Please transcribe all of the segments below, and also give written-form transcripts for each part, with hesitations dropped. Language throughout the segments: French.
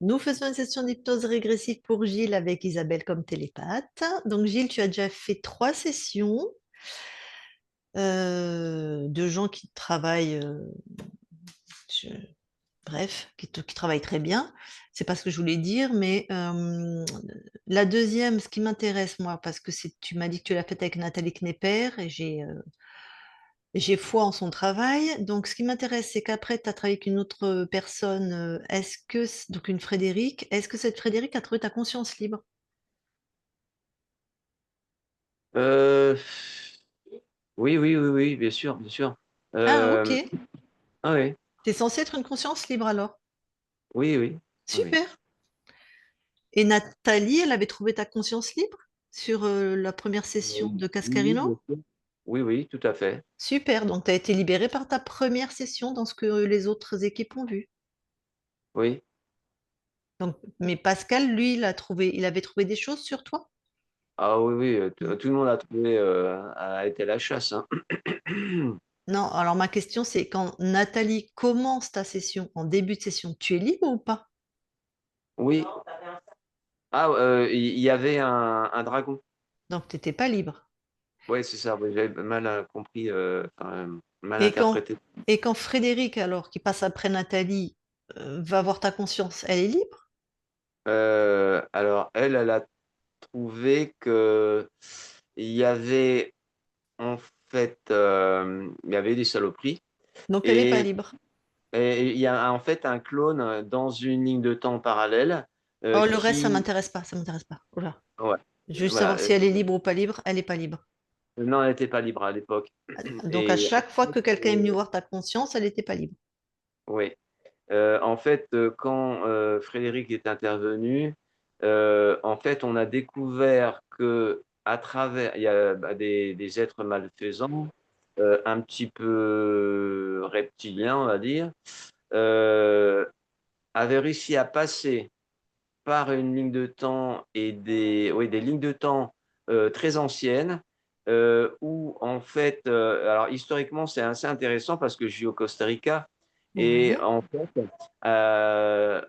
Nous faisons une session d'hypnose régressive pour Gilles avec Isabelle comme télépathe. Donc Gilles, tu as déjà fait 3 sessions de gens qui travaillent, je- bref, qui travaillent très bien. C'est pas ce que je voulais dire, mais la deuxième, ce qui m'intéresse moi, parce que tu m'as dit que tu l'as faite avec Nathalie Knepper et j'ai foi en son travail. Donc, ce qui m'intéresse, c'est qu'après, tu as travaillé avec une autre personne. Donc une Frédéric, est-ce que cette Frédéric a trouvé ta conscience libre? Euh, oui, oui, oui, oui, bien sûr, bien sûr. Ah, ok. Euh, ah oui, T'es censé être une conscience libre alors. oui, oui, oui. Super. Et Nathalie, elle avait trouvé ta conscience libre sur la première session de Oui, bien Cascarino? sûr. Oui, oui, tout à fait. Super. Donc, tu as été libéré par ta première session dans ce que les autres équipes ont vu. Oui. Donc, mais Pascal, lui, il avait trouvé des choses sur toi? Ah oui, oui, tout le monde a trouvé, a été à la chasse, hein. Non, alors ma question c'est quand Nathalie commence ta session, en début de session, tu es libre ou pas? Oui. Ah, il y avait un dragon. Donc tu n'étais pas libre. Oui, c'est ça. Oui, j'avais mal compris, enfin, mal Et quand, interprété. et quand Frédéric, alors, qui passe après Nathalie, va voir ta conscience, elle est libre? Alors, elle a trouvé que il y avait en fait, il y avait des saloperies. Donc elle n'est pas Et, libre. et il y a en fait un clone dans une ligne de temps parallèle Oh, le reste, ça qui, m'intéresse pas, ça m'intéresse pas. Oula. ouais, Juste voilà. savoir si elle est libre ou pas libre, elle n'est pas libre. Non, elle n'était pas libre à l'époque. Donc à Et en chaque fois fait, que quelqu'un est venu voir ta conscience, elle n'était pas libre. oui. En fait, quand Frédéric est intervenu, en fait, on a découvert que à travers, il y a des êtres malfaisants, un petit peu reptiliens, on va dire, euh, avaient réussi à passer par une ligne de temps et oui, des lignes de temps très anciennes, où en fait, alors historiquement, c'est assez intéressant parce que je vis au Costa Rica et Ouais. en fait, euh,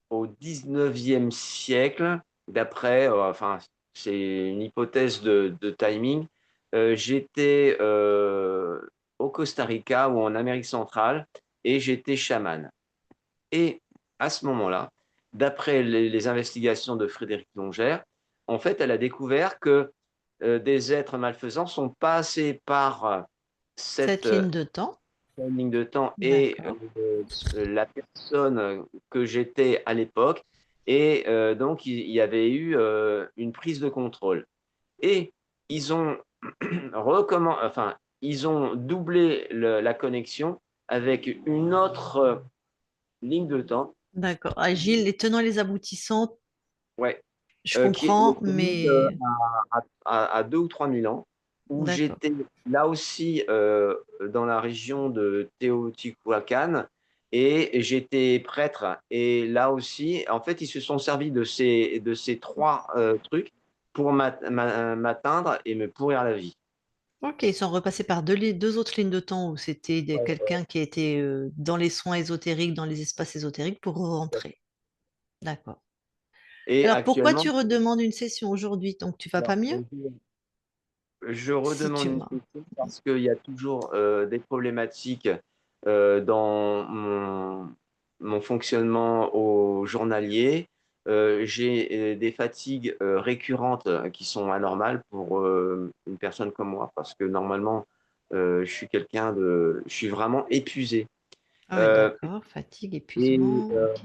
au 19e siècle, d'après, enfin, c'est une hypothèse de timing, j'étais au Costa Rica ou en Amérique centrale et j'étais chaman. Et à ce moment-là, d'après les investigations de Frédéric Longère, en fait, elle a découvert que des êtres malfaisants sont passés par cette Cette ligne de temps. ligne de temps et D'accord. la personne que j'étais à l'époque. Et donc, il y avait eu une prise de contrôle. Et ils ont enfin, ils ont doublé la connexion avec une autre ligne de temps. D'accord. Ah, Gilles, les tenants et les aboutissants, Ouais. je Qui comprends, remonte mais à 2 ou 3 000 ans, où d'accord. j'étais là aussi dans la région de Teotihuacan et j'étais prêtre. Et là aussi, en fait, ils se sont servis de ces trois trucs pour m'atteindre et me pourrir la vie. Ok, ils sont repassés par deux autres lignes de temps où c'était quelqu'un qui était dans les soins ésotériques, dans les espaces ésotériques pour rentrer. D'accord. Et Alors pourquoi actuellement, tu redemandes une session aujourd'hui? Donc tu vas pas alors, mieux? je Si redemande tu une vas. question parce qu'il y a toujours des problématiques dans mon fonctionnement au journalier. J'ai des fatigues récurrentes qui sont anormales pour une personne comme moi parce que normalement, je suis vraiment épuisé. Ah ouais, Euh, d'accord. Fatigue, et épuisement, ok.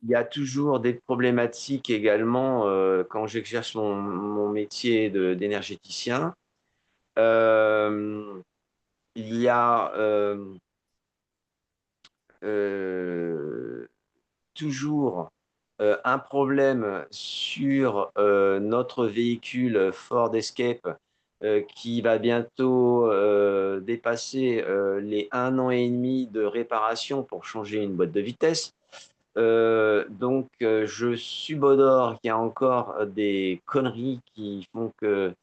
il y a toujours des problématiques également quand j'exerce mon métier d'énergéticien. Euh, il y a euh, toujours un problème sur notre véhicule Ford Escape qui va bientôt dépasser les 1 an et demi de réparation pour changer une boîte de vitesse. Donc, je subodore qu'il y a encore des conneries qui font que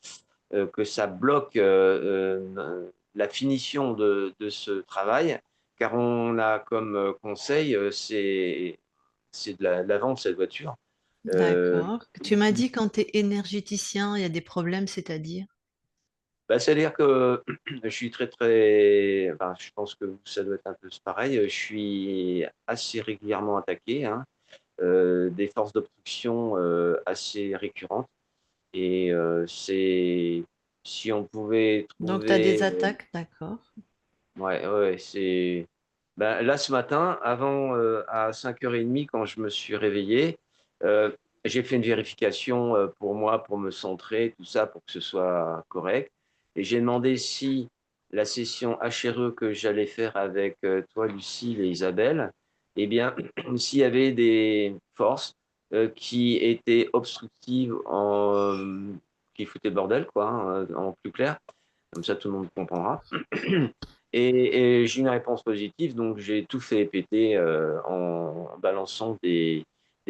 ça bloque la finition de ce travail, car on a comme conseil, c'est c'est de la vente, cette voiture. Euh, D'accord. Tu m'as dit quand tu es énergéticien, il y a des problèmes, c'est-à-dire? Bah, c'est-à-dire que je suis très, très, enfin, je pense que ça doit être un peu pareil. Je suis assez régulièrement attaqué, hein, des forces d'obstruction assez récurrentes. Et c'est, si on pouvait Donc, tu as des trouver, attaques, d'accord. ouais, ouais, ouais, c'est, ben, là ce matin, avant à 5h30, quand je me suis réveillé, euh, j'ai fait une vérification pour moi, pour me centrer, tout ça, pour que ce soit correct. Et j'ai demandé si la session HRE que j'allais faire avec toi, Lucille et Isabelle, eh bien, s'il y avait des forces qui étaient obstructives, qui foutaient le bordel, quoi, hein, en plus clair, comme ça tout le monde comprendra. Et j'ai une réponse positive, donc j'ai tout fait péter en balançant des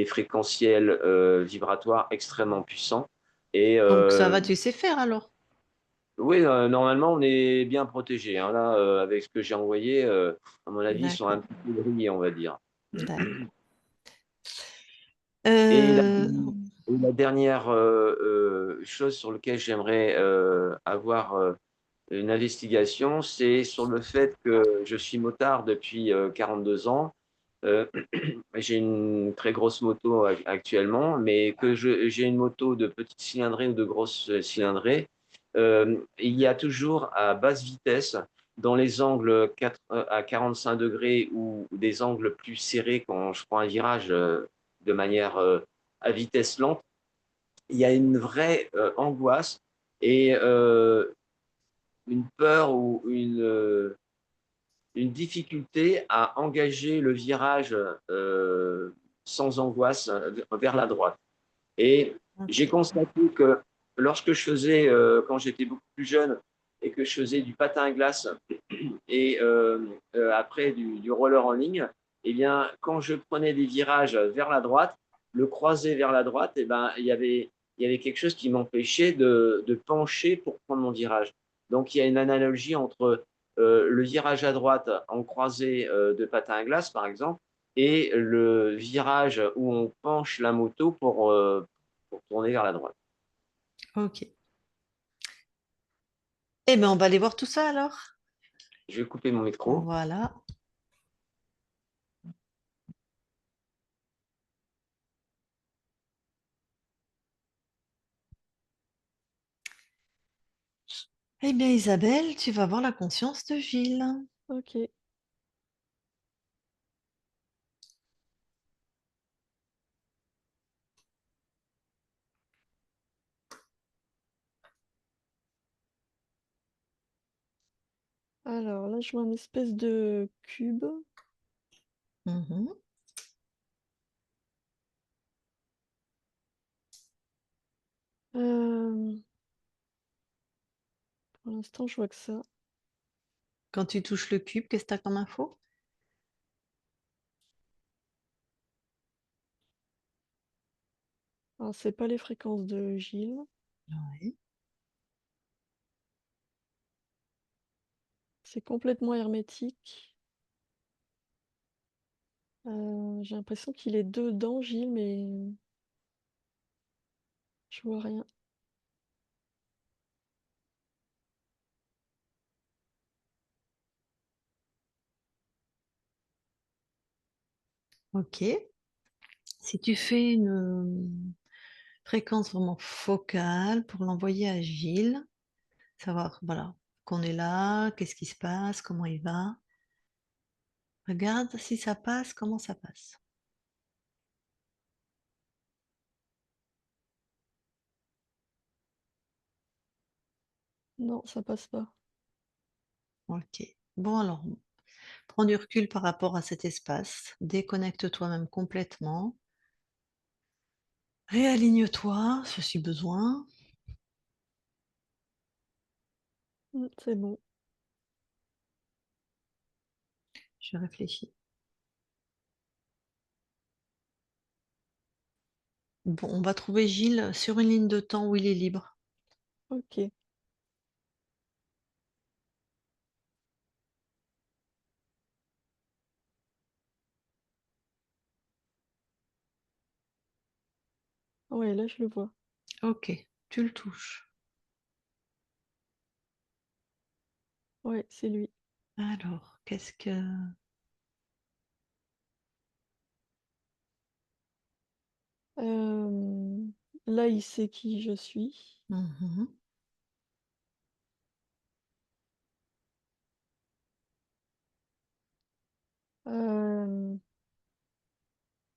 fréquentiels vibratoires extrêmement puissants. Et Donc, ça va, tu sais faire alors? oui, normalement, on est bien protégé, hein. Là, avec ce que j'ai envoyé, à mon avis, ils sont un D'accord. petit peu grillés, on va dire. D'accord. Et Euh, la dernière chose sur laquelle j'aimerais avoir une investigation, c'est sur le fait que je suis motard depuis 42 ans. Euh, j'ai une très grosse moto actuellement, mais que j'ai une moto de petite cylindrée ou de grosse cylindrée, il y a toujours à basse vitesse, dans les angles à 45 degrés ou des angles plus serrés quand je prends un virage de manière à vitesse lente, il y a une vraie angoisse et une peur ou une difficulté à engager le virage sans angoisse vers la droite. Et j'ai ok. constaté que lorsque je faisais, quand j'étais beaucoup plus jeune, et que je faisais du patin à glace et après du roller en ligne, eh bien, quand je prenais des virages vers la droite, le croisé vers la droite, eh ben, il y avait quelque chose qui m'empêchait de pencher pour prendre mon virage. Donc, il y a une analogie entre le virage à droite en croisé de patin à glace, par exemple, et le virage où on penche la moto pour tourner vers la droite. Ok. Eh bien, on va aller voir tout ça alors. Je vais couper mon micro. Voilà. Eh bien, Isabelle, tu vas voir la conscience de Gilles. Ok. Alors là, je vois une espèce de cube. Mhm. Euh, pour l'instant, je vois que ça. Quand tu touches le cube, qu'est-ce que tu as comme info? Alors, c'est pas les fréquences de Gilles. Oui. C'est complètement hermétique. J'ai l'impression qu'il est dedans, Gilles, mais je vois rien. Ok. Si tu fais une fréquence vraiment focale pour l'envoyer à Gilles, savoir, voilà, qu'on est là, qu'est-ce qui se passe, comment il va. Regarde si ça passe, comment ça passe. Non, ça passe pas. Ok. Bon, alors, prends du recul par rapport à cet espace. Déconnecte-toi même complètement. Réaligne-toi, si besoin. C'est bon. Je réfléchis. Bon, on va trouver Gilles sur une ligne de temps où il est libre. Ok. Ouais, là, je le vois. Ok, tu le touches. Ouais, c'est lui. Alors, qu'est-ce que... Euh, Là, il sait qui je suis. Mhm.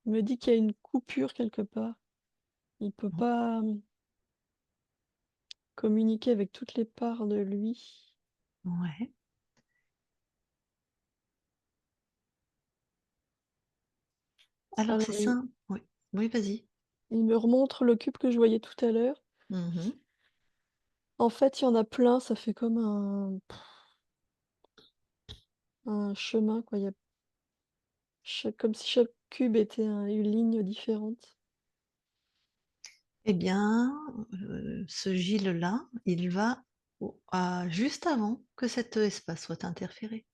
Il me dit qu'il y a une coupure quelque part. Il peut pas communiquer avec toutes les parts de lui. Ouais. Alors, c'est Alors, ça. Oui, oui, vas-y. il me remontre le cube que je voyais tout à l'heure. Mhm. En fait, il y en a plein, ça fait comme un chemin, quoi. Il y a comme si chaque cube était une ligne différente. Eh bien, ce Gilles-là, il va juste avant que cet espace soit interféré.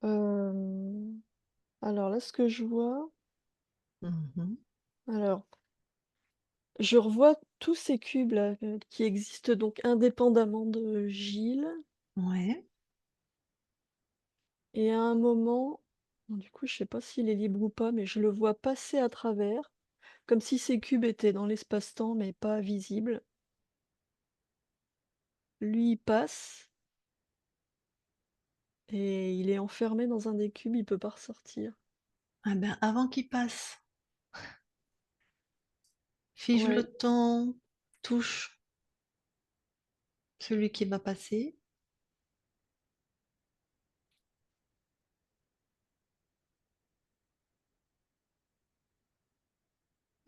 Euh, Alors là, ce que je vois, Mhm. alors, je revois tous ces cubes là qui existent donc indépendamment de Gilles. Ouais. Et à un moment, bon, du coup, je sais pas s'il est libre ou pas, mais je le vois passer à travers, comme si ces cubes étaient dans l'espace-temps, mais pas visibles. Lui, il passe et il est enfermé dans un des cubes, il peut pas ressortir. Ah ben, avant qu'il passe, fige le Ouais, temps, touche celui qui va passer.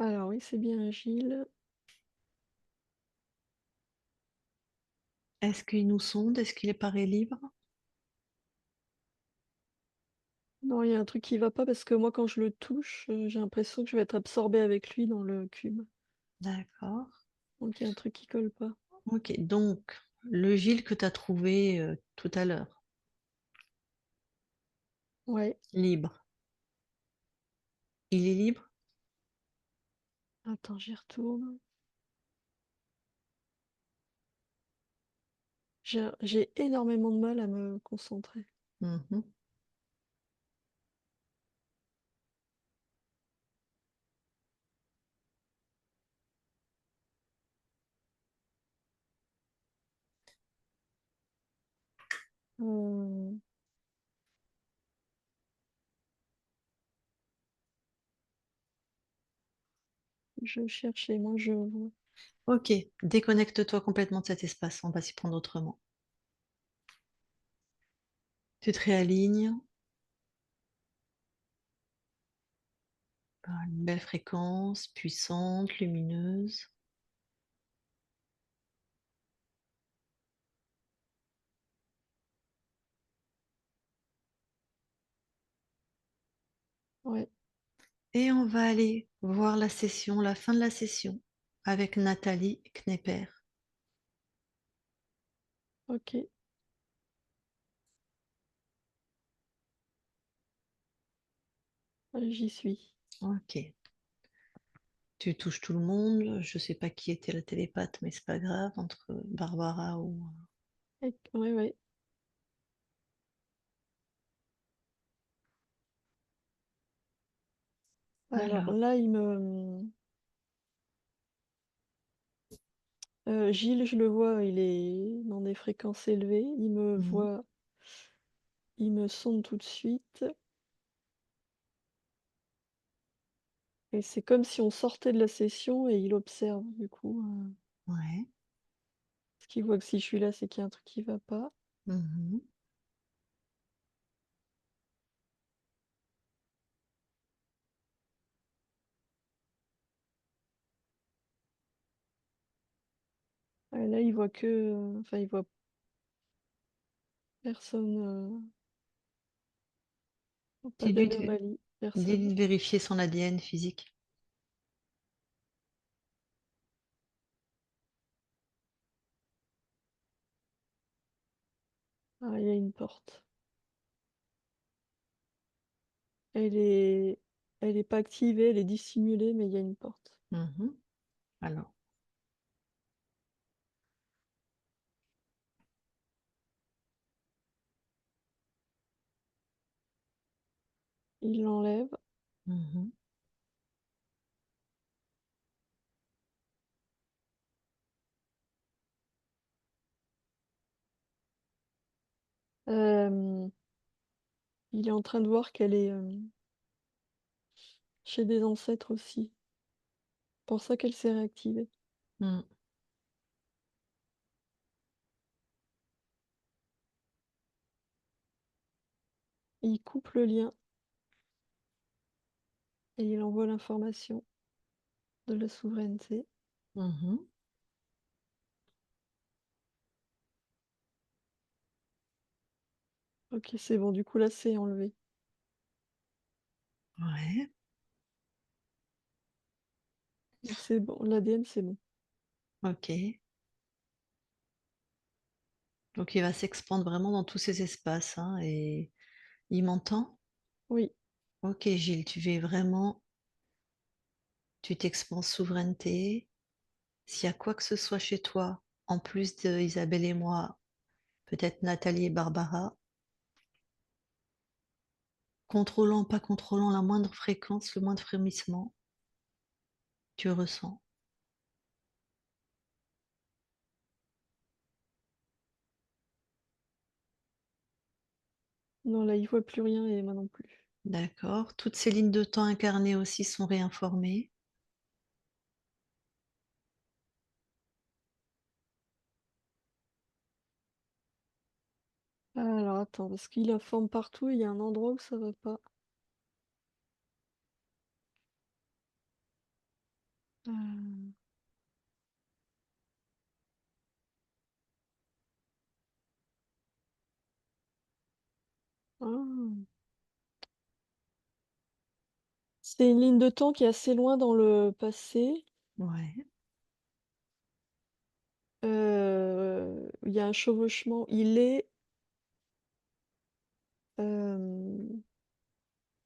alors oui, c'est bien Gilles. Est-ce qu'il nous sonde? Est-ce qu'il est paré libre? Non, il y a un truc qui va pas parce que moi, quand je le touche, j'ai l'impression que je vais être absorbée avec lui dans le cube. D'accord. Donc il y a un truc qui colle pas. Ok, donc le Gilles que tu as trouvé tout à l'heure, Ouais, libre. Il est libre? attends, j'y retourne. J'ai énormément de mal à me concentrer. Mhm. Euh, je cherchais, moi je vois. Ok, déconnecte-toi complètement de cet espace, on va s'y prendre autrement. Tu te réalignes par une belle fréquence, puissante, lumineuse. Ouais, Et on va aller voir la session, la fin de la session, avec Nathalie Knepper. ok, j'y suis. Ok. Tu touches tout le monde. Je sais pas qui était la télépathe, mais c'est pas grave, entre Barbara ou... Ouais, ouais. Alors Alors, là, Gilles, je le vois, il est dans des fréquences élevées. Il me mhm, voit, il me sonde tout de suite. Et c'est comme si on sortait de la session et il observe, du coup. ouais, Parce qu'il voit que si je suis là, c'est qu'il y a un truc qui va pas. mhm, Là, il voit que. Enfin, il voit personne. Pas Dis-lui de, d'anomalie, dis-lui personne. de vérifier son ADN physique. Ah, il y a une porte. Elle est, elle est pas activée, elle est dissimulée, mais il y a une porte. Mhm. Alors, Il l'enlève. mhm. Euh, il est en train de voir qu'elle est chez des ancêtres aussi. Pour ça qu'elle s'est réactivée. Mm. Il coupe le lien et il envoie l'information de la souveraineté. Mhm. Ok, c'est bon, du coup là c'est enlevé. Ouais, Donc c'est bon, l'ADN c'est bon. ok. Donc il va s'expandre vraiment dans tous ces espaces, hein, et il m'entend? Oui, Ok, Gilles, tu veux vraiment, tu t'expands souveraineté. S'il y a quoi que ce soit chez toi, en plus de Isabelle et moi, peut-être Nathalie et Barbara, contrôlant, pas contrôlant la moindre fréquence, le moindre frémissement, tu ressens. non là il voit plus rien et moi non plus. D'accord. Toutes ces lignes de temps incarnées aussi sont réinformées. Ah, alors attends, parce qu'il informe partout, il y a un endroit où ça va pas. Euh, ah. C'est une ligne de temps qui est assez loin dans le passé. Ouais. Il y a un chevauchement. Euh,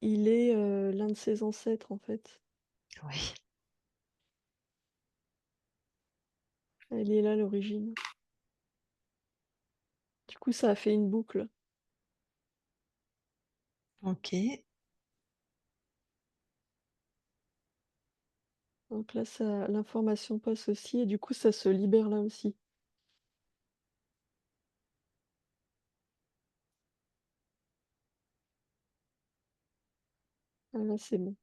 il est l'un de ses ancêtres en fait. Oui. Elle est là l'origine. Du coup, ça a fait une boucle. Ok. Donc là, ça, l'information passe aussi et du coup, ça se libère là aussi. Ah, là, c'est bon.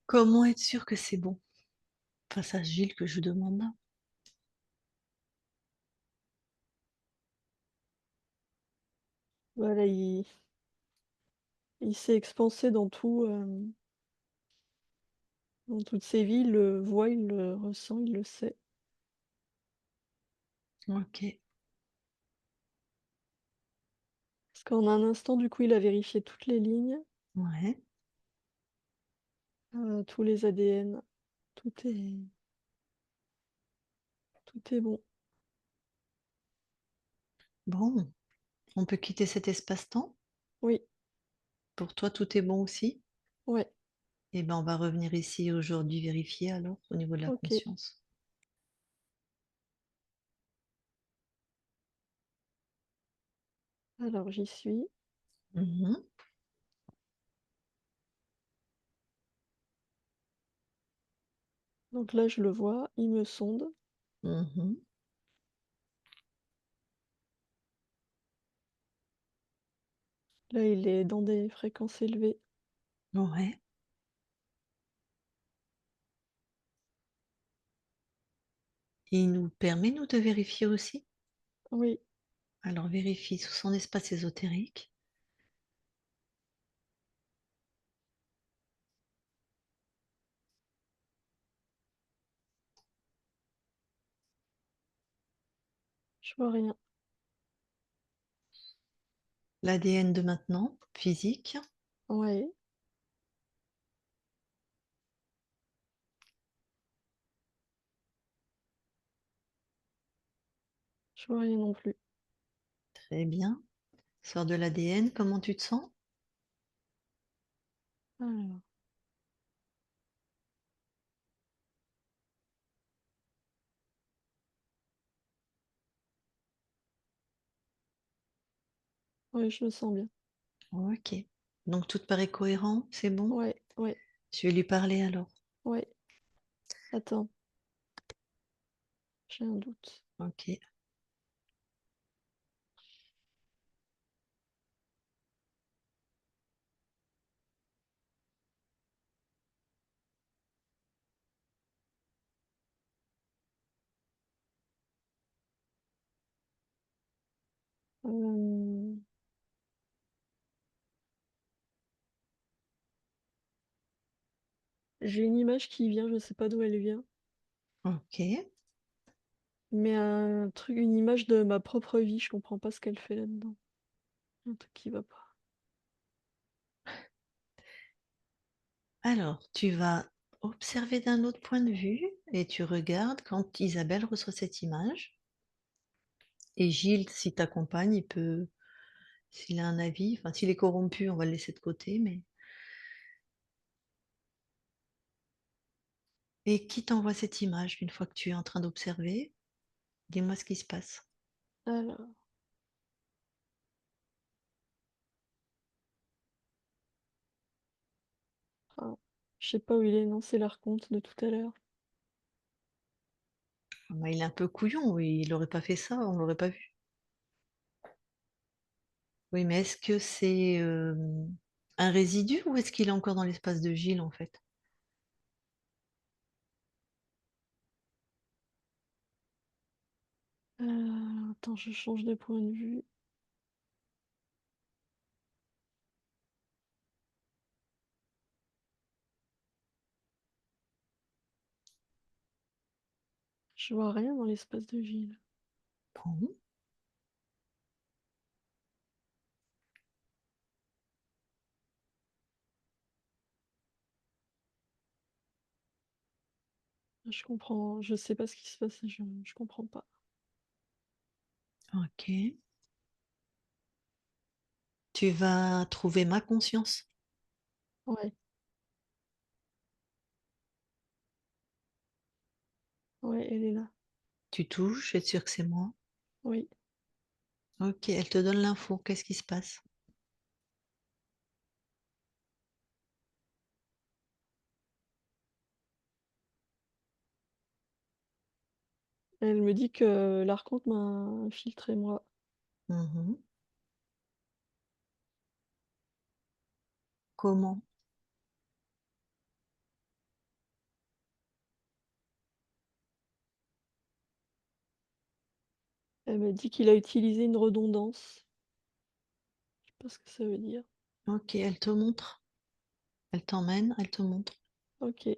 Comment être sûr que c'est bon? Face à Gilles que je demande. Voilà, il s'est expansé dans tout, dans toutes ses vies. Il le voit, il le ressent, il le sait. Ok. Parce qu'en un instant, du coup, il a vérifié toutes les lignes, Ouais. tous les ADN. Tout tout est bon. Bon, on peut quitter cet espace-temps. Oui, Pour toi, tout est bon aussi? ouais, Eh bien, on va revenir ici aujourd'hui vérifier alors au niveau de la ok. conscience. Alors, j'y suis. Mhm. Donc là, je le vois, il me sonde. Mhm. Là, il est dans des fréquences élevées. Ouais. Il nous permet, nous, de vérifier aussi. Oui, Alors, vérifie sous son espace ésotérique. je vois rien. L'ADN de maintenant, physique. Ouais, je vois rien non plus. Très bien. Sors de l'ADN, comment tu te sens? Alors, ouais, je me sens bien. Ok. Donc tout te paraît cohérent, c'est bon? Ouais, ouais, Je vais lui parler alors. ouais. Attends, j'ai un doute. Ok. Euh, j'ai une image qui vient, je sais pas d'où elle vient, Ok. mais un truc, une image de ma propre vie, je comprends pas ce qu'elle fait là-dedans. Un truc qui va pas. Alors, tu vas observer d'un autre point de vue et tu regardes quand Isabelle reçoit cette image. Et Gilles, s'il t'accompagne, il peut, s'il a un avis, enfin, s'il est corrompu, on va le laisser de côté, mais. Et qui t'envoie cette image une fois que tu es en train d'observer? Dis-moi ce qui se passe. Alors, ah, je sais pas où il est, non, c'est l'archonte de tout à l'heure. Ah, bah, il est un peu couillon, oui, il n'aurait pas fait ça, on l'aurait pas vu. Oui, mais est-ce que c'est un résidu ou est-ce qu'il est encore dans l'espace de Gilles en fait? Attends, je change de point de vue. Je vois rien dans l'espace de Gilles. Bon. Je comprends, je sais pas ce qui se passe, je comprends pas. Ok. Tu vas trouver ma conscience. Ouais, ouais, elle est là. Tu touches, es sûr que c'est moi? Oui. Ok, elle te donne l'info. Qu'est-ce qui se passe? Elle me dit que l'archonte m'a infiltré moi. Mhm. Comment? Elle m'a dit qu'il a utilisé une redondance. Je sais pas ce que ça veut dire. Ok, elle te montre. Elle t'emmène, elle te montre. Ok,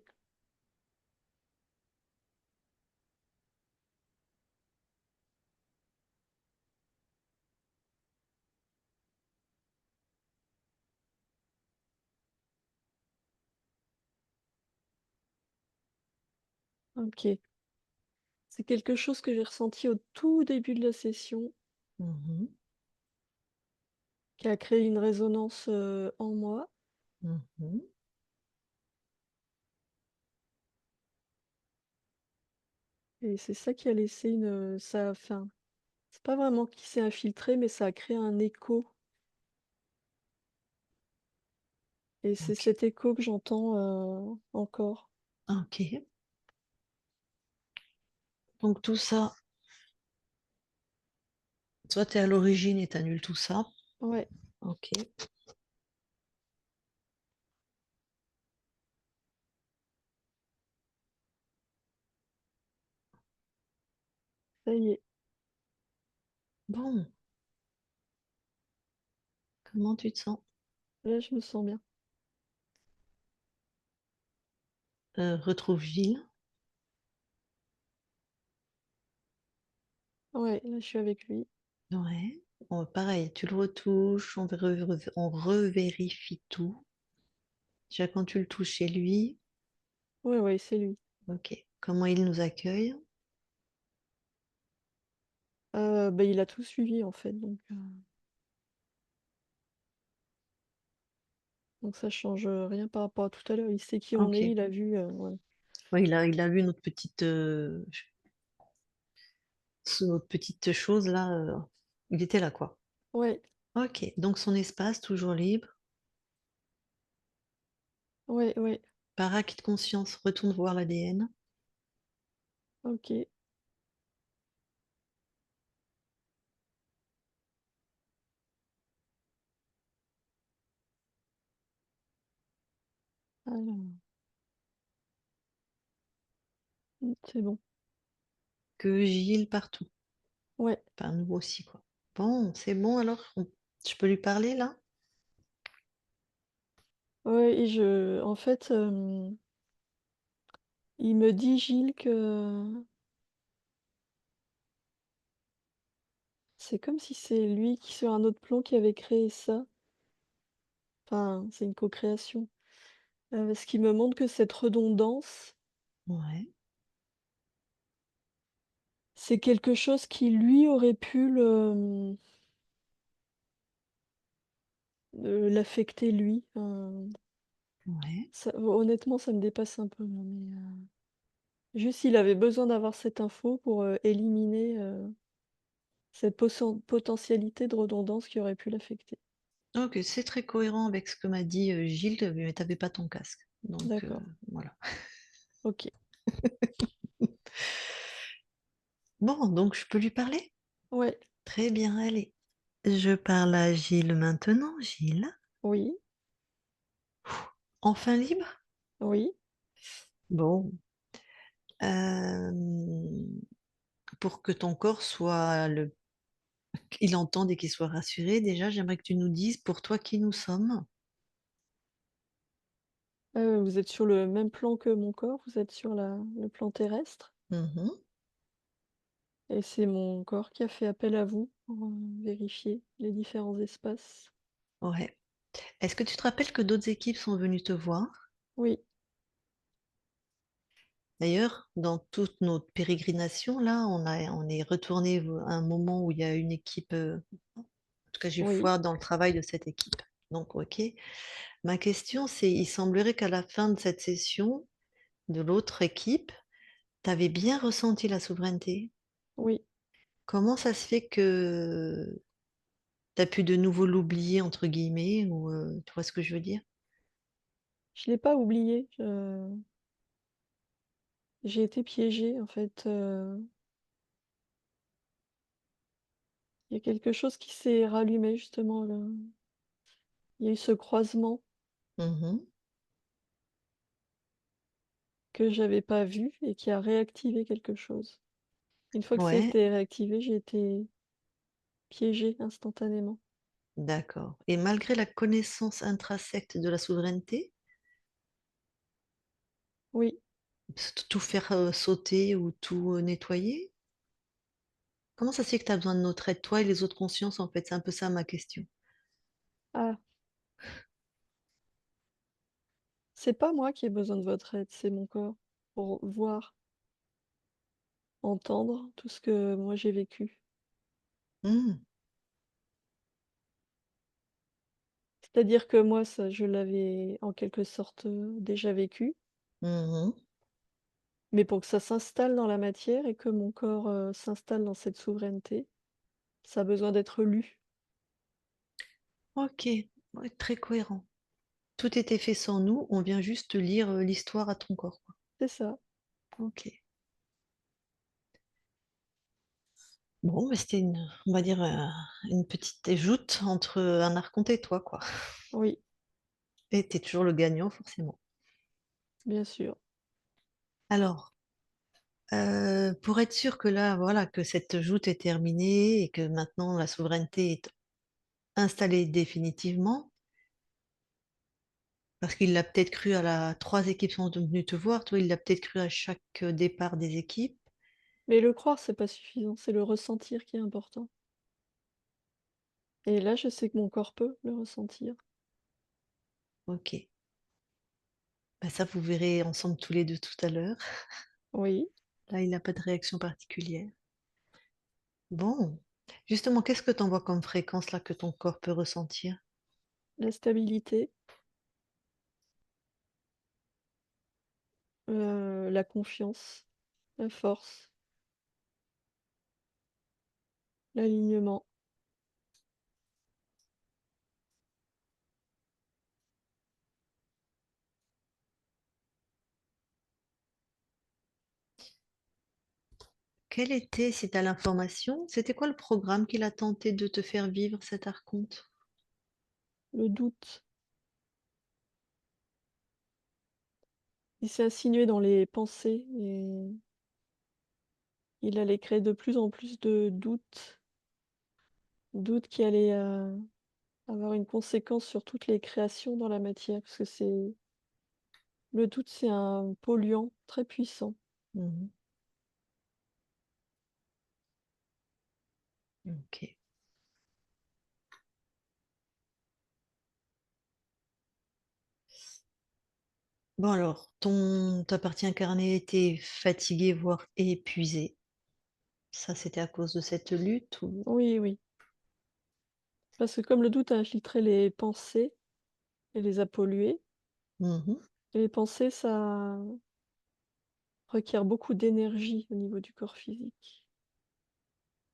ok. C'est quelque chose que j'ai ressenti au tout début de la session, Mhm. qui a créé une résonance en moi. Mhm. Et c'est ça qui a laissé une... Ça a fait c'est pas vraiment qui s'est infiltré, mais ça a créé un écho. Et c'est Ok. cet écho que j'entends encore. Ok. Donc tout ça, toi tu es à l'origine et t'annules tout ça. Ouais, Ok. ça y est. Bon, comment tu te sens? Là, je me sens bien. Retrouve Gilles. Ouais, là, je suis avec lui. Ouais. pareil, tu le retouches, on revérifie tout. Déjà, quand tu le touches chez lui, Ouais, ouais, c'est lui. ok. Comment il nous accueille? Bah, il a tout suivi en fait, donc ça change, rien par rapport à tout à l'heure. Il sait qui on est, Ok. il a vu, ouais. Ouais, il a vu notre notre petite chose là. Il était là, quoi. Ouais, Ok. Donc son espace, toujours libre. ouais, ouais, Par acquis de conscience, retourne voir l'ADN. OK. Alors, c'est bon. Que Gilles partout. Ouais, Enfin, nous aussi, quoi. Bon, c'est bon alors? Je peux lui parler là? ouais et en fait, il me dit Gilles que c'est comme si c'est lui qui sur un autre plan qui avait créé ça. Enfin, c'est une co-création. Ce qui me montre que cette redondance, Ouais, c'est quelque chose qui lui aurait pu l'affecter lui. ouais. Ça honnêtement, ça me dépasse un peu là, juste il avait besoin d'avoir cette info pour, éliminer, cette potentialité de redondance qui aurait pu l'affecter. Ok, c'est très cohérent avec ce que m'a dit Gilles, mais t'avais pas ton casque. Donc D'accord, voilà. OK. Bon, donc je peux lui parler? Ouais, Très bien, allez. Je parle à Gilles maintenant. Gilles, oui, enfin libre? oui, Bon. euh, pour que ton corps soit qu'il entende et qu'il soit rassuré, déjà, j'aimerais que tu nous dises pour toi qui nous sommes. vous êtes sur le même plan que mon corps, vous êtes sur le plan terrestre Mhm, et c'est mon corps qui a fait appel à vous pour, vérifier les différents espaces. ouais. Est-ce que tu te rappelles que d'autres équipes sont venues te voir? Oui, D'ailleurs, dans toute notre pérégrination, là, on est retourné à un moment où il y a une équipe, en tout cas, j'ai oui, foi dans le travail de cette équipe. Donc, ok. Ma question, c'est, il semblerait qu'à la fin de cette session, de l'autre équipe, tu avais bien ressenti la souveraineté. oui. Comment ça se fait que tu as pu de nouveau l'oublier, entre guillemets, ou tu vois ce que je veux dire? Je l'ai pas oublié, j'ai été piégée en fait, il y a quelque chose qui s'est rallumé justement là. Il y a eu ce croisement Mhm. que j'avais pas vu et qui a réactivé quelque chose. Une fois que ça a Ouais, été réactivé, j'ai été piégée instantanément. d'accord. Et malgré la connaissance intrinsèque de la souveraineté, Oui. tout faire sauter ou tout nettoyer? Comment ça se fait que tu as besoin de notre aide, toi et les autres consciences, en fait? C'est un peu ça ma question. Ah, c'est pas moi qui ai besoin de votre aide, c'est mon corps pour voir, entendre tout ce que moi j'ai vécu. Hmm, C'est-à-dire que moi, ça, je l'avais en quelque sorte déjà vécu, mhm. mais pour que ça s'installe dans la matière et que mon corps s'installe dans cette souveraineté, ça a besoin d'être lu. Ok, ouais, très cohérent. Tout était fait sans nous, on vient juste lire l'histoire à ton corps, quoi. C'est ça, Ok. Bon, mais c'était on va dire, une petite joute entre un archonte et toi, quoi. oui, Et t'es toujours le gagnant, forcément. bien sûr. Alors, pour être sûr que là, voilà, que cette joute est terminée et que maintenant la souveraineté est installée définitivement, parce qu'il l'a peut-être cru à la... Trois équipes sont venues te voir, toi, il l'a peut-être cru à chaque départ des équipes. Mais le croire, c'est pas suffisant, c'est le ressentir qui est important. Et là, je sais que mon corps peut le ressentir. OK. Bah, ça, vous verrez ensemble tous les 2 tout à l'heure. Oui, Là, il a pas de réaction particulière. Bon. Justement, qu'est-ce que tu envoies comme fréquence là que ton corps peut ressentir? la stabilité, la confiance, la force, l'alignement. Quel était, si tu as l'information, c'était quoi le programme qu'il a tenté de te faire vivre cet archonte? Le doute. Il s'est insinué dans les pensées et il allait créer de plus en plus de doutes qui allaient, avoir une conséquence sur toutes les créations dans la matière. Parce que le doute, c'est un polluant très puissant. Mmh. OK. Bon alors, ta partie incarnée était fatiguée, voire épuisée. Ça, c'était à cause de cette lutte ou? Oui, oui. Parce que comme le doute a infiltré les pensées et les a polluées, Mmh. et les pensées, ça requiert beaucoup d'énergie au niveau du corps physique.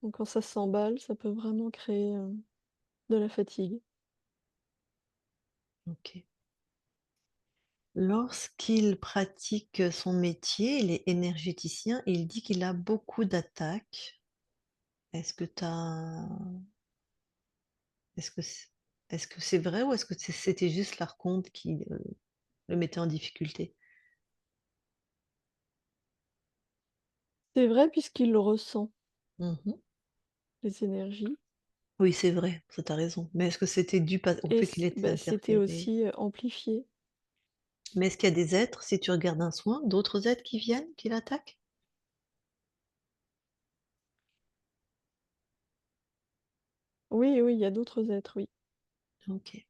Donc quand ça s'emballe, ça peut vraiment créer, de la fatigue. OK. Lorsqu'il pratique son métier, il est énergéticien, il dit qu'il a beaucoup d'attaques. Est-ce que tu est-ce que c est-ce que c'est vrai ou est-ce que c'était juste l'archonte qui, le mettait en difficulté? C'est vrai puisqu'il le ressent, Mmh. les énergies, Oui, c'est vrai, ça tu raison. Mais est-ce que c'était dû au et fait qu'il était c'était interféré? aussi, amplifié. Mais est-ce qu'il y a des êtres, si tu regardes un soin, d'autres êtres qui viennent, qui l'attaquent? Oui, oui, il y a d'autres êtres, oui. OK.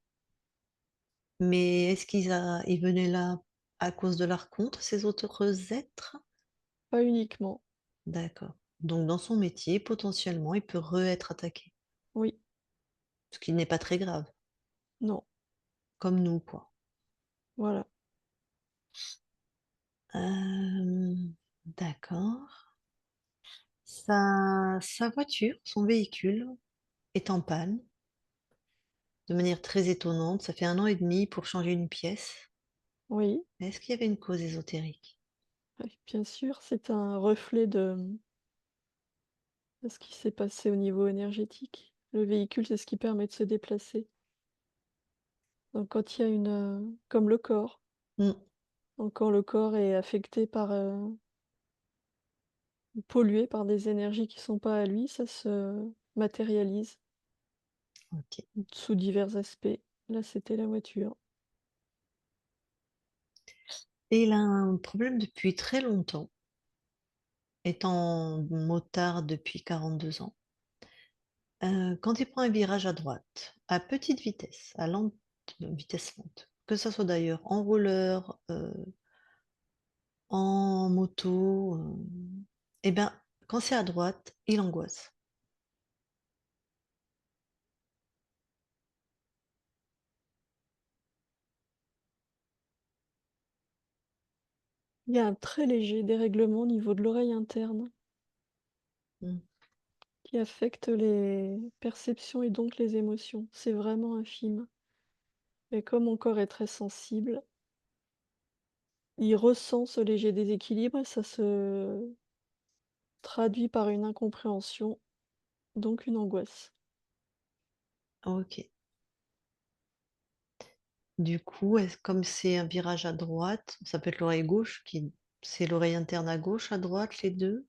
Mais est-ce ils venaient là à cause de l'archonte, ces autres êtres? Pas uniquement. D'accord. Donc dans son métier, potentiellement, il peut re-être attaqué. Oui, Ce qui n'est pas très grave, non, comme nous, quoi. voilà. D'accord. Sa voiture, son véhicule est en panne de manière très étonnante. Ça fait 1 an et demi pour changer une pièce. Oui, Est-ce qu'il y avait une cause ésotérique? oui, bien sûr, c'est un reflet de ce qui s'est passé au niveau énergétique. Le véhicule, c'est ce qui permet de se déplacer. Donc quand il y a comme le corps, Mmh, donc quand le corps est affecté par, pollué par des énergies qui sont pas à lui, ça se matérialise OK. sous divers aspects. Là, c'était la voiture. Et il a un problème depuis très longtemps, étant motard depuis 42 ans. Quand il prend un virage à droite, à petite vitesse, à lente vitesse lente, que ça soit d'ailleurs en roller, en moto, et ben, quand c'est à droite, il angoisse. Il y a un très léger dérèglement au niveau de l'oreille interne Mmh, qui affecte les perceptions et donc les émotions. C'est vraiment infime. Et comme mon corps est très sensible, il ressent ce léger déséquilibre et ça se traduit par une incompréhension, donc une angoisse. OK. Du coup, est-ce comme c'est un virage à droite, ça peut être l'oreille gauche qui c'est l'oreille interne à gauche, à droite, les 2.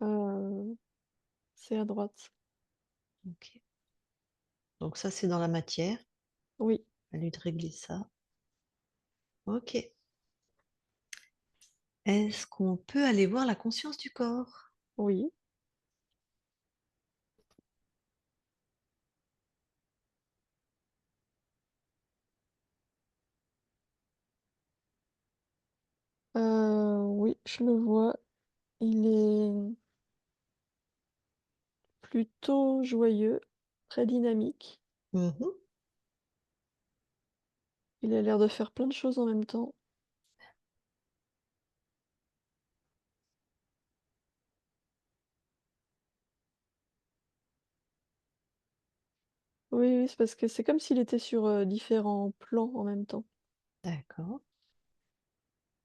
Heu, c'est à droite. OK. Donc ça, c'est dans la matière, Oui, à lui de régler ça. OK. Est-ce qu'on peut aller voir la conscience du corps? Oui. Oui, je le vois. Il est plutôt joyeux, très dynamique. Mhm. Il a l'air de faire plein de choses en même temps. Oui, oui, c'est parce que c'est comme s'il était sur, différents plans en même temps. D'accord.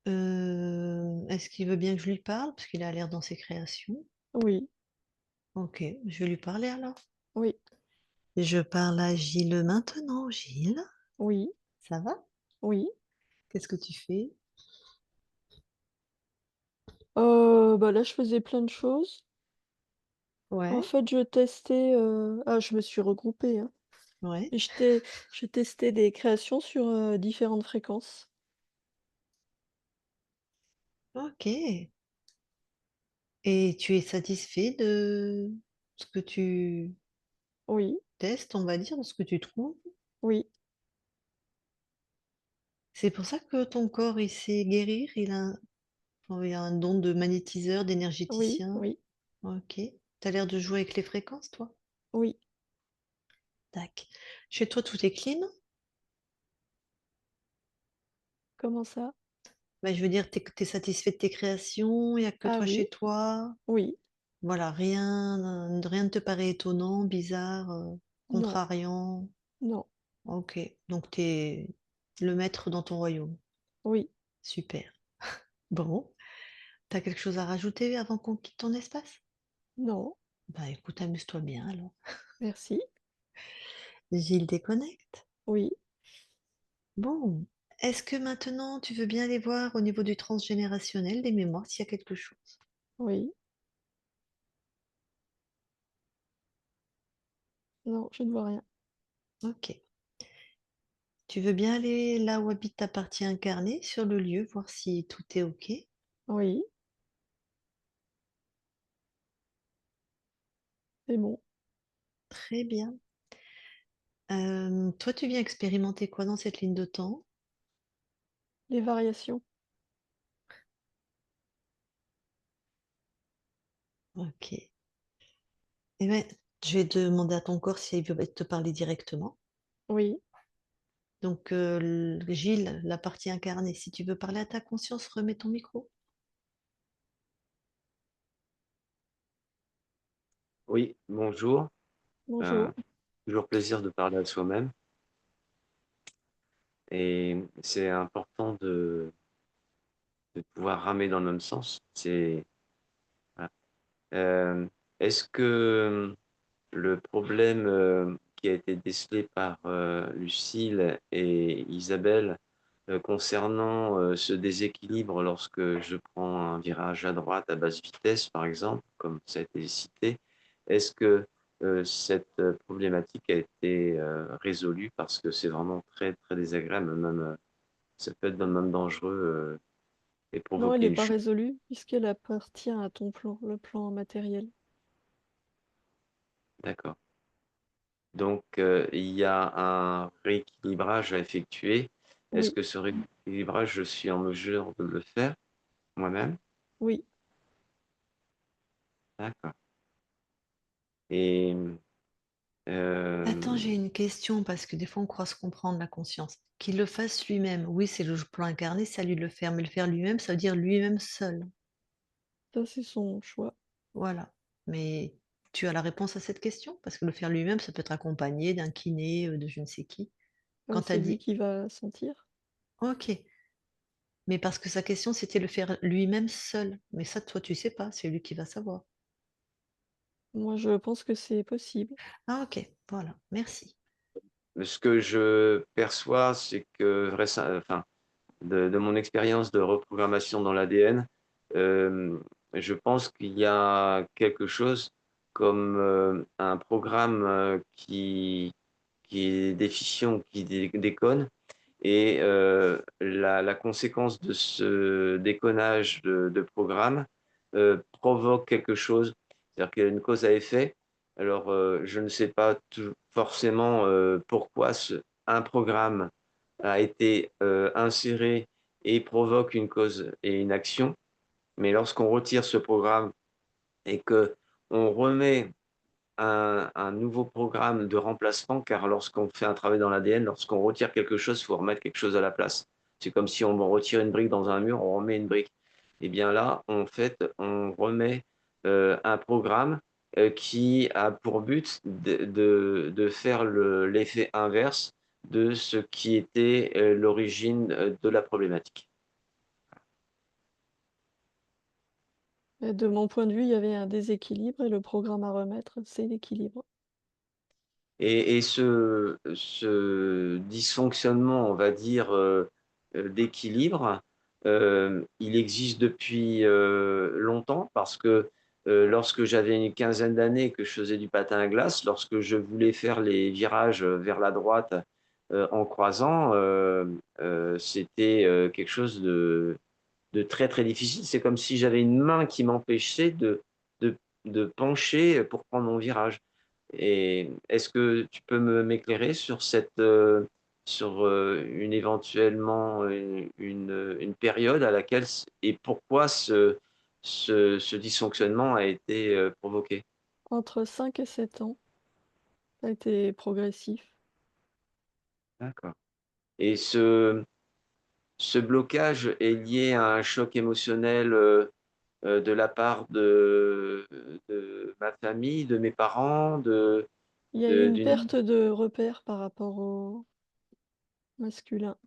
Est-ce qu'il veut bien que je lui parle? Parce qu'il a l'air dans ses créations. Oui, Ok, je vais lui parler alors. oui, Je parle à Gilles maintenant. Gilles, oui, ça va? oui. Qu'est-ce que tu fais? Bah, là, je faisais plein de choses. En Ouais, fait, je testais, je me suis regroupée, hein. ouais. Et je testais des créations sur, différentes fréquences. Ok. Et tu es satisfait de ce que tu Oui, testes, on va dire, de ce que tu trouves? oui, C'est pour ça que ton corps, il sait guérir, il a un don de magnétiseur, oui, d'énergéticien. oui, Ok. T'as l'air de jouer avec les fréquences, toi? oui. Tac. Chez toi, tout est clean? Comment ça? Bah, je veux dire, t'es satisfait de tes créations, il n'y a que Ah toi oui, chez toi. oui, Voilà, rien ne te paraît étonnant, bizarre, non, contrariant. non, Ok. Donc, t'es le maître dans ton royaume. oui, Super. Bon. T'as quelque chose à rajouter avant qu'on quitte ton espace? non, Bah écoute, amuse-toi bien alors. merci, Gilles déconnecte. oui, Bon. Est-ce que maintenant tu veux bien aller voir au niveau du transgénérationnel des mémoires s'il y a quelque chose? oui, non, je ne vois rien. Ok. Tu veux bien aller là où habite ta partie incarnée, sur le lieu, voir si tout est ok? Oui, c'est bon. Très bien. Toi, tu viens expérimenter quoi dans cette ligne de temps? Les variations. Ok. Eh ben, je vais demander à ton corps s'il veut te parler directement. Oui, Donc, Gilles, la partie incarnée, si tu veux parler à ta conscience, remets ton micro. Oui, bonjour. Euh, bonjour. Toujours plaisir de parler à soi-même. Et c'est important de pouvoir ramer dans le même sens. Voilà. Euh, Est-ce que le problème qui a été décelé par Lucille et Isabelle concernant ce déséquilibre lorsque je prends un virage à droite à basse vitesse, par exemple, comme ça a été cité, est-ce que cette problématique a été résolue parce que c'est vraiment très, très désagréable, même, ça peut être même dangereux et Non, elle provoquer n'est une pas chute. résolue puisqu'elle appartient à ton plan, le plan matériel. D'accord. Donc, il y a un rééquilibrage à effectuer. Est-ce Oui, que ce rééquilibrage, je suis en mesure de le faire moi-même? oui, D'accord. Et Attends, euh, j'ai une question parce que des fois on croit se comprendre la conscience. Qu'il le fasse lui-même, oui, c'est le plan incarné, c'est à lui de le faire, mais le faire lui-même, ça veut dire lui-même seul. ça c'est son choix. Voilà. Mais tu as la réponse à cette question? Parce que le faire lui-même, ça peut être accompagné d'un kiné, de je ne sais qui. Quand tu as C'est lui dit, qui va sentir. ok, mais parce que sa question, c'était le faire lui-même seul. Mais ça, toi, tu sais pas, c'est lui qui va savoir. Moi, je pense que c'est possible. Ah, ok, voilà, merci. ce que je perçois, c'est que, enfin, de mon expérience de reprogrammation dans l'ADN, euh, je pense qu'il y a quelque chose comme un programme qui est déficient, qui déconne. Et la conséquence de ce déconnage de programme, provoque quelque chose, c'est-à-dire qu'il y a une cause à effet. Alors, je ne sais pas forcément pourquoi un programme a été inséré et provoque une cause et une action, mais lorsqu'on retire ce programme et que on remet un nouveau programme de remplacement, car lorsqu'on fait un travail dans l'ADN, lorsqu'on retire quelque chose, il faut remettre quelque chose à la place. C'est comme si on retire une brique dans un mur, on remet une brique. Et bien là, en fait, on remet un programme qui a pour but de faire l'effet inverse de ce qui était l'origine de la problématique. Et de mon point de vue, il y avait un déséquilibre et le programme à remettre, c'est l'équilibre. Et ce dysfonctionnement, on va dire, d'équilibre, il existe depuis, longtemps parce que, lorsque j'avais une quinzaine d'années que je faisais du patin à glace, lorsque je voulais faire les virages, vers la droite, en croisant, c'était, quelque chose de très, très difficile. C'est comme si j'avais une main qui m'empêchait de de pencher pour prendre mon virage. Et est-ce que tu peux m'éclairer sur sur, une éventuellement une période à laquelle et pourquoi ce dysfonctionnement a été, provoqué? Entre 5 et 7 ans, ça a été progressif. D'accord. Et ce blocage est lié à un choc émotionnel, de la part de ma famille, de mes parents, Il y a eu une d'une perte de repères par rapport au masculin.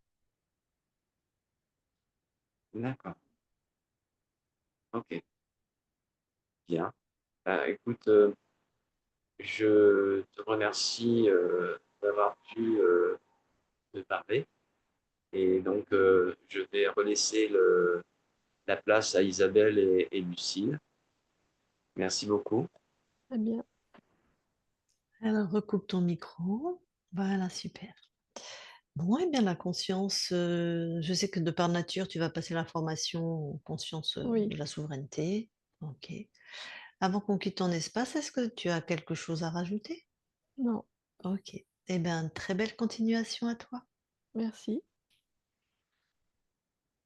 d'accord, OK, bien. Écoute, je te remercie, d'avoir pu, me parler et donc je vais relaisser la place à Isabelle et Lucile. Merci beaucoup. Très bien. Alors, recoupe ton micro. Voilà, super. Bon, eh bien, la conscience, je sais que de par nature, tu vas passer la formation conscience Oui, de la souveraineté. OK. Avant qu'on quitte ton espace, est-ce que tu as quelque chose à rajouter? non, OK. Eh bien, très belle continuation à toi. merci.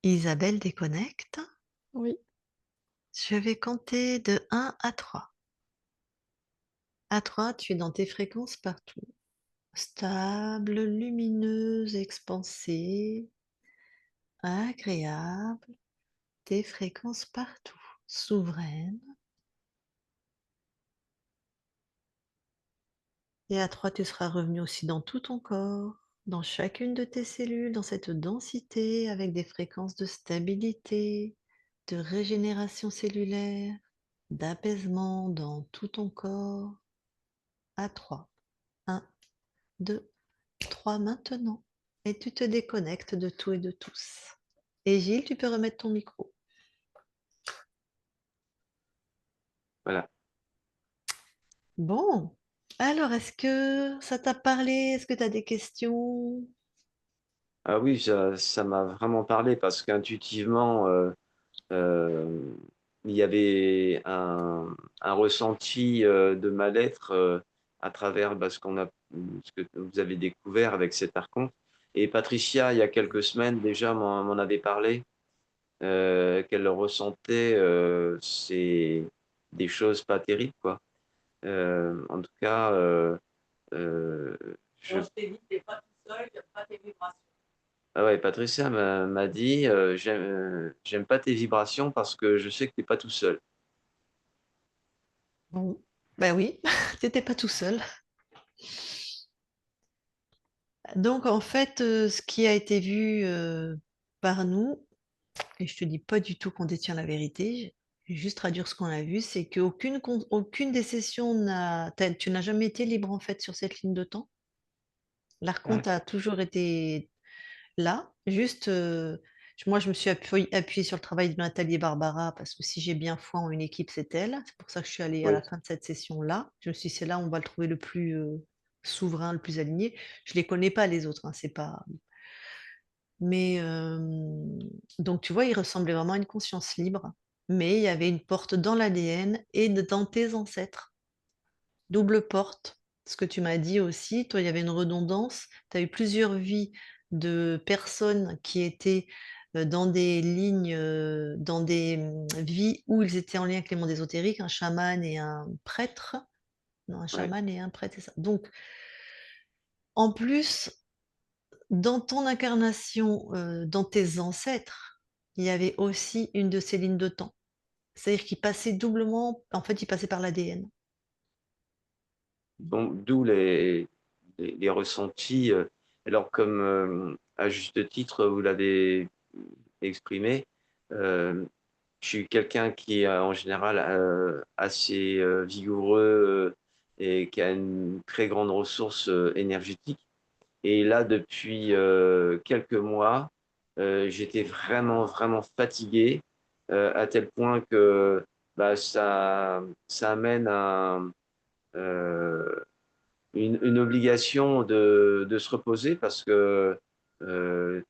Isabelle déconnecte. Oui, Je vais compter de 1 à 3. À 3, tu es dans tes fréquences partout. Stable, lumineuse, expansée, agréable, tes fréquences partout. Souveraine. Et à 3, tu seras revenu aussi dans tout ton corps, dans chacune de tes cellules, dans cette densité, avec des fréquences de stabilité, de régénération cellulaire, d'apaisement dans tout ton corps. À 3. 1, 2, 3 maintenant. Et tu te déconnectes de tout et de tous. Et Gilles, tu peux remettre ton micro. Voilà. Bon. Alors, est-ce que ça t'a parlé? Est-ce que tu as des questions? Ah oui, ça m'a vraiment parlé parce qu'intuitivement, Hem, il y avait un ressenti, de mal-être, à travers, bah, ce que vous avez découvert avec cet archonte et Patricia, il y a quelques semaines déjà, m'en avait parlé, qu'elle ressentait, c'est des choses pas terribles, quoi. En tout cas, je Alors, je t'ai dit, tu es pas tout seul, j'aime pas tes vibrations. ah ouais, Patricia m'a dit, «J'aime pas tes vibrations parce que je sais que tu es pas tout seul». Bon. Ben oui, t'étais pas tout seul. Donc, en fait, ce qui a été vu par nous, et je te dis pas du tout qu'on détient la vérité, je vais juste traduire ce qu'on a vu, c'est aucune des sessions tu n'as jamais été libre en fait sur cette ligne de temps. L'archonte a D'accord. toujours été là, juste, moi je me suis appuyée sur le travail de Nathalie et Barbara parce que si j'ai bien foi en une équipe, c'est elle. C'est pour ça que je suis allée à Oui. la fin de cette session-là. Je me suis dit, c'est là où on va le trouver le plus souverain, le plus aligné. Je les connais pas les autres, hein, c'est pas. Mais donc tu vois, il ressemblait vraiment à une conscience libre. mais il y avait une porte dans l'ADN et dans tes ancêtres. Double porte. Ce que tu m'as dit aussi, toi, il y avait une redondance. Tu as eu plusieurs vies de personnes qui étaient dans des lignes, dans des vies où ils étaient en lien avec les mondes ésotériques, un chaman et un prêtre. Non, un Ouais. chaman et un prêtre, c'est ça. Donc, en plus, dans ton incarnation, dans tes ancêtres, il y avait aussi une de ces lignes de temps. C'est-à-dire qu'ils passaient doublement, en fait, ils passaient par l'ADN. Donc, d'où les ressentis. Alors, comme à juste titre, vous l'avez exprimé, je suis quelqu'un qui est en général assez vigoureux et qui a une très grande ressource énergétique. Et là, depuis quelques mois, j'étais vraiment, vraiment fatigué à tel point que bah, ça amène euh, une obligation de se reposer parce que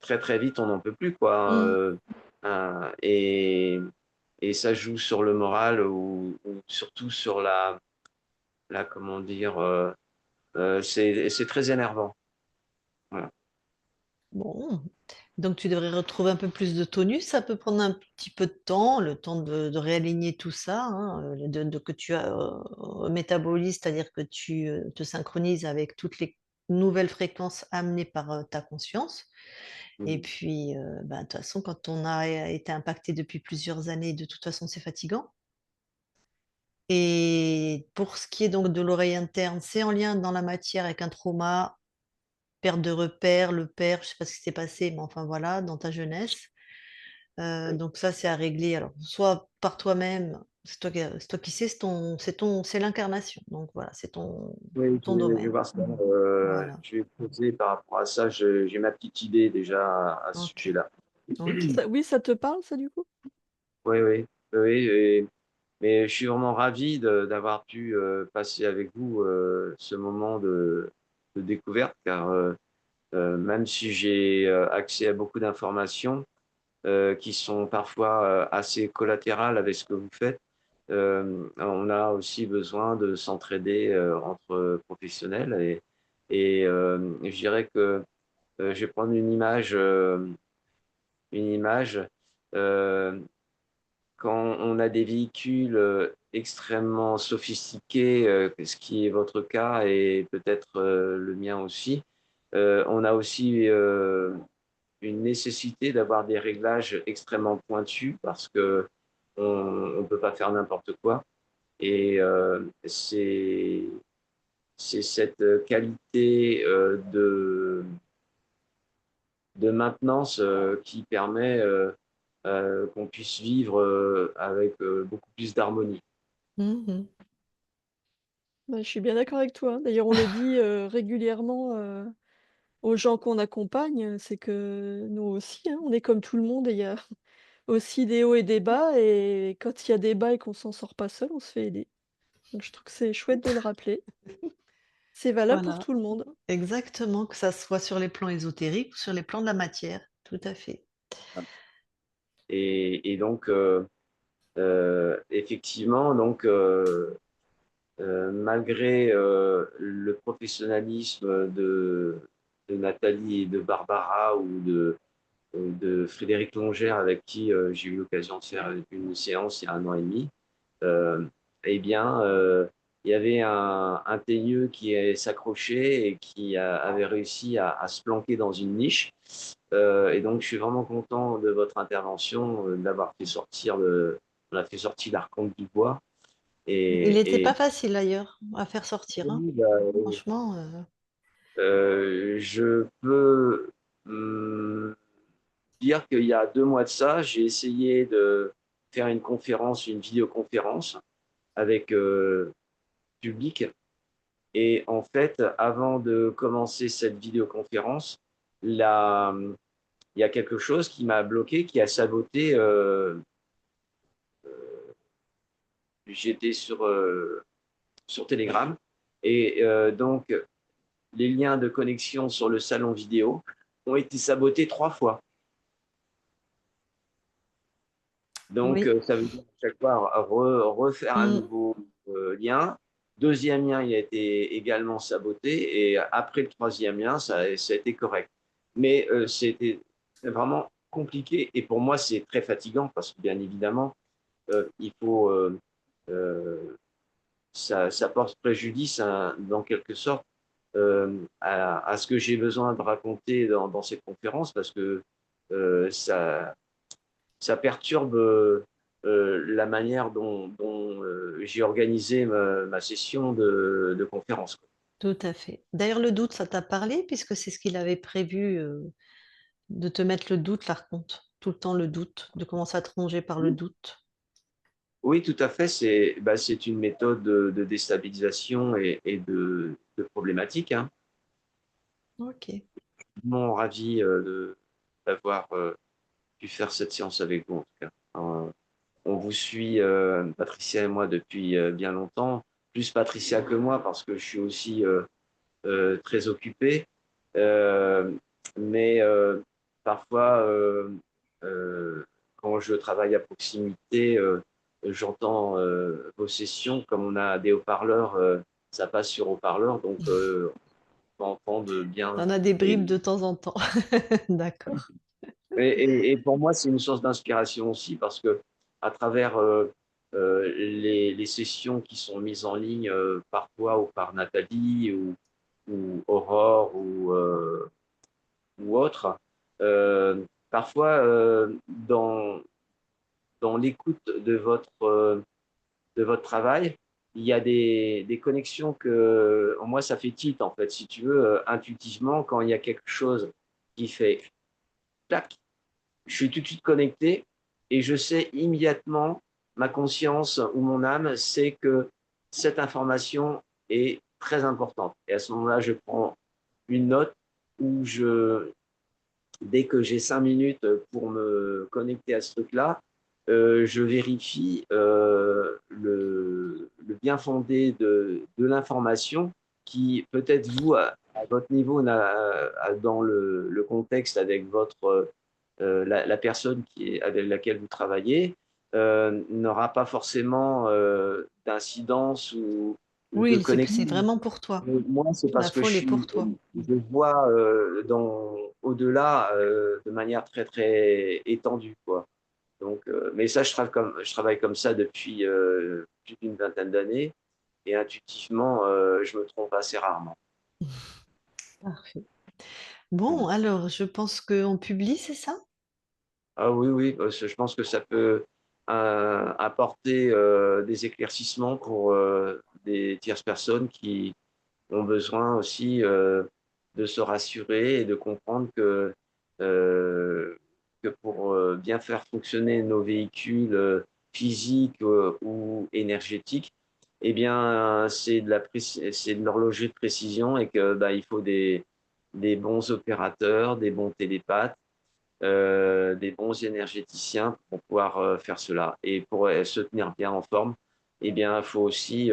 très, très vite, on n'en peut plus, quoi. Mm. Et ça joue sur le moral ou surtout sur comment dire, c'est très énervant. Voilà. Bon, donc tu devrais retrouver un peu plus de tonus. Ça peut prendre un petit peu de temps, le temps de réaligner tout ça, hein, que tu métabolises, c'est-à-dire que tu te synchronises avec toutes les nouvelles fréquences amenées par ta conscience. Et Mhm. puis, bah, de toute façon, quand on a été impacté depuis plusieurs années, de toute façon, c'est fatigant. Et pour ce qui est donc de l'oreille interne, c'est en lien dans la matière avec un trauma, perte de repère, le père, je ne sais pas ce qui s'est passé, mais enfin voilà, dans ta jeunesse. Donc ça, c'est à régler. Alors, soit par toi-même, c'est toi qui sais, c'est l'incarnation. Donc voilà, c'est Oui, ton je vais domaine. voir ça. Voilà. Je vais poser par rapport à ça. J'ai ma petite idée déjà à ce Ok. sujet-là. Ok. Oui, ça te parle, ça, du coup? Oui, oui, oui. Mais je suis vraiment ravi d'avoir pu passer avec vous ce moment de découverte, car même si j'ai accès à beaucoup d'informations qui sont parfois assez collatérales avec ce que vous faites, on a aussi besoin de s'entraider entre professionnels. Et je dirais que je vais prendre une image. euh, Quand on a des véhicules extrêmement sophistiqués, ce qui est votre cas et peut-être le mien aussi, on a aussi une nécessité d'avoir des réglages extrêmement pointus parce que on ne peut pas faire n'importe quoi. Et c'est cette qualité de maintenance qui permet qu'on puisse vivre avec beaucoup plus d'harmonie. Mhm. Bah, je suis bien d'accord avec toi. D'ailleurs, on le dit régulièrement aux gens qu'on accompagne, c'est que nous aussi, hein, on est comme tout le monde et il y a aussi des hauts et des bas. Et quand il y a des bas et qu'on s'en sort pas seul, on se fait aider. Donc, je trouve que c'est chouette de le rappeler. C'est valable pour Voilà, tout le monde. exactement, que ça soit sur les plans ésotériques ou sur les plans de la matière. Tout à fait. Et donc, effectivement, donc, malgré le professionnalisme de Nathalie et de Barbara ou de Frédéric Longère, avec qui j'ai eu l'occasion de faire une séance il y a 1 an et demi, euh, eh bien, il y avait un teigneux qui s'accrochait et qui avait réussi à se planquer dans une niche. Et donc, je suis vraiment content de votre intervention, d'avoir fait sortir on a fait sortir l'archange du bois. Il Et, n'était et pas facile d'ailleurs à faire sortir, hein. oui, bah, Franchement, je peux dire qu'il y a 2 mois de ça, j'ai essayé de faire une conférence, une vidéoconférence avec public. Et en fait, avant de commencer cette vidéoconférence, là, il y a quelque chose qui m'a bloqué, qui a saboté. J'étais sur Telegram. Et donc, les liens de connexion sur le salon vidéo ont été sabotés 3 fois. Donc, Oui. ça veut dire à chaque fois refaire un Mm. nouveau lien. Deuxième lien, il a été également saboté. Et après le troisième lien, ça a été correct. Mais c'était vraiment compliqué. Et pour moi, c'est très fatigant parce que, bien évidemment, il faut, ça porte préjudice, dans quelque sorte, à ce que j'ai besoin de raconter dans ces conférences parce que ça perturbe la manière dont j'ai organisé ma session de conférence, quoi. Tout à fait. D'ailleurs, le doute, ça t'a parlé, puisque c'est ce qu'il avait prévu, de te mettre le doute, là, raconte. Tout le temps le doute, de commencer à te ronger par le doute. Oui, tout à fait. C'est une méthode de déstabilisation et de problématique, hein. Ok. Vraiment ravi d'avoir pu faire cette séance avec vous, en tout cas. On vous suit, Patricia et moi, depuis bien longtemps. Plus Patricia que moi, parce que je suis aussi très occupé. Euh, mais parfois, quand je travaille à proximité, j'entends vos sessions. Comme on a des haut-parleurs, ça passe sur haut-parleurs, donc on peut entendre bien. On a des Et, bribes de temps en temps. D'accord. et pour moi, c'est une source d'inspiration aussi, parce que à travers les sessions qui sont mises en ligne par toi ou par Nathalie ou Aurore ou autre. Parfois, dans l'écoute de votre travail, il y a des connexions que, moi, ça fait tilt, en fait, si tu veux, intuitivement, quand il y a quelque chose qui fait clac, je suis tout de suite connecté et je sais immédiatement, ma conscience ou mon âme sait que cette information est très importante. Et à ce moment-là, je prends une note où dès que j'ai 5 minutes pour me connecter à ce truc-là, je vérifie le bien fondé de l'information qui, peut-être vous, à votre niveau, dans le contexte avec la personne avec laquelle vous travaillez, n'aura pas forcément d'incidence ou de Oui, c'est connexion. vraiment pour toi. Moi, c'est parce que L'info, elle est pour toi. je vois au-delà de manière très très étendue, quoi. Donc, mais ça, je travaille comme ça depuis plus d'une vingtaine d'années et intuitivement, je me trompe assez rarement. Parfait. Bon, alors, je pense qu'on publie, c'est ça? Ah oui, oui, je pense que ça peut apporter des éclaircissements pour des tierces personnes qui ont besoin aussi de se rassurer et de comprendre euh, que pour bien faire fonctionner nos véhicules physiques ou énergétiques, eh bien, c'est de l'horloger de précision et que bah, il faut des bons opérateurs, des bons télépathes, des bons énergéticiens pour pouvoir faire cela. Et pour se tenir bien en forme, eh bien, il faut aussi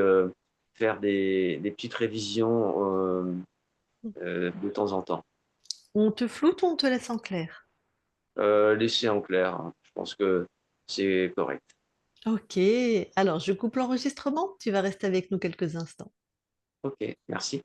faire des petites révisions de temps en temps. On te floute ou on te laisse en clair? Laisser en clair, hein. Je pense que c'est correct. Ok, alors je coupe l'enregistrement, tu vas rester avec nous quelques instants. Ok, merci.